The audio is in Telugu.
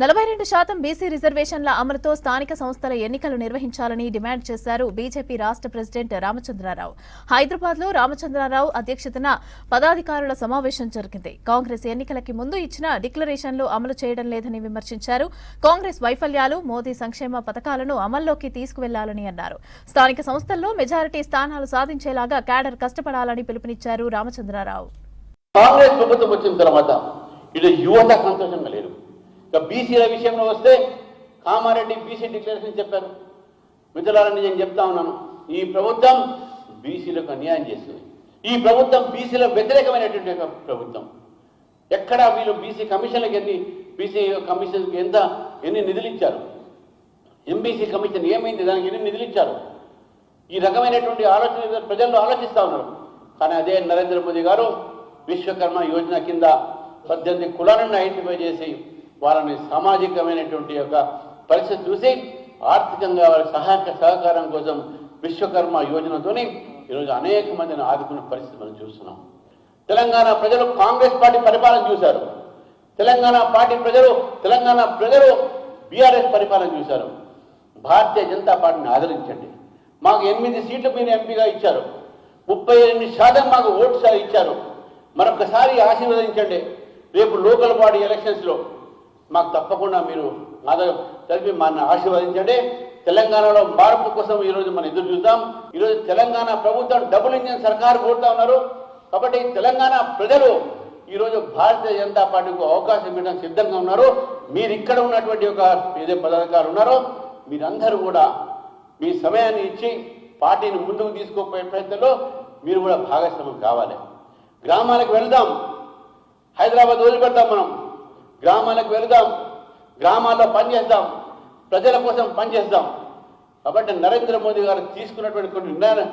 42% బీసీ రిజర్వేషన్ల అమలుతో స్థానిక సంస్థల ఎన్నికలు నిర్వహించాలని డిమాండ్ చేశారు బీజేపీ రాష్ట్ర ప్రెసిడెంట్ రామచంద్రరావు. హైదరాబాద్ లో రామచంద్రరావు అధ్యక్షతన పదాధికారుల సమావేశం జరిగింది. కాంగ్రెస్ ఎన్నికలకి ముందు ఇచ్చిన డిక్లరేషన్లు అమలు చేయడం లేదని విమర్శించారు. కాంగ్రెస్ వైఫల్యాలు, మోదీ సంక్షేమ పథకాలను అమల్లోకి తీసుకువెళ్లాలని అన్నారు. స్థానిక సంస్థల్లో మెజారిటీ స్థానాలు సాధించేలాగా క్యాడర్ కష్టపడాలని పిలుపునిచ్చారు రామచంద్రరావు. కాంగ్రెస్ ప్రభుత్వం వచ్చిన తర్వాత ఇది యువత సంతోషంగా లేరు. బీసీల విషయంలో వస్తే కామారెడ్డి బీసీ డిక్లరేషన్ చెప్పారు. మిత్రులారని నేను చెప్తా ఉన్నాను, ఈ ప్రభుత్వం బీసీలకు అన్యాయం చేస్తుంది. ఈ ప్రభుత్వం బీసీల వ్యతిరేకమైనటువంటి ప్రభుత్వం. ఎక్కడ వీళ్ళు బీసీ కమిషన్లకు బీసీ కమిషన్కి ఎన్ని నిధులు ఇచ్చారు? ఎంబీసీ కమిషన్ ఏమైంది? దానికి ఎన్ని నిధులు ఇచ్చారు? ఈ రకమైనటువంటి ఆలోచన ప్రజల్లో ఆలోచిస్తూ ఉన్నారు. కానీ అదే నరేంద్ర మోదీ గారు విశ్వకర్మ యోజన కింద 18 కులాలను ఐడెంటిఫై చేసి వాళ్ళని సామాజికమైనటువంటి యొక్క పరిస్థితి చూసి ఆర్థికంగా వాళ్ళ సహకారం కోసం విశ్వకర్మ యోజనతోని ఈరోజు అనేక మందిని ఆదుకునే పరిస్థితి మనం చూస్తున్నాం. తెలంగాణ ప్రజలు కాంగ్రెస్ పార్టీ పరిపాలన చూశారు. తెలంగాణ ప్రజలు బీఆర్ఎస్ పరిపాలన చూశారు. భారతీయ జనతా పార్టీని ఆదరించండి. మాకు 8 సీట్లు మీరు ఎంపీగా ఇచ్చారు. 38% మాకు ఓటు ఇచ్చారు. మరొకసారి ఆశీర్వదించండి. రేపు లోకల్ బాడీ ఎలక్షన్స్లో మాకు తప్పకుండా మీరు తెలిపి మన ఆశీర్వదించండి. తెలంగాణలో మార్పు కోసం ఈరోజు మనం ఎదురు చూద్దాం. ఈరోజు తెలంగాణ ప్రభుత్వం డబుల్ ఇంజిన్ సర్కారు కోరుతా ఉన్నారు. కాబట్టి తెలంగాణ ప్రజలు ఈరోజు భారతీయ జనతా పార్టీకి అవకాశం ఇవ్వడానికి సిద్ధంగా ఉన్నారు. మీరు ఇక్కడ ఉన్నటువంటి ఒక ఏదైతే పదాధికారులు ఉన్నారో మీరందరూ కూడా మీ సమయాన్ని ఇచ్చి పార్టీని ముందుకు తీసుకుపోయే ప్రయత్నంలో మీరు కూడా భాగస్వామ్యం కావాలి. గ్రామాలకు వెళ్దాం. హైదరాబాద్ వదిలిపెడతాం. మనం గ్రామాలకు వెళదాం, గ్రామాల్లో పనిచేద్దాం, ప్రజల కోసం పనిచేద్దాం. కాబట్టి నరేంద్ర మోదీ గారు తీసుకున్నటువంటి కొన్ని నిర్ణయాలు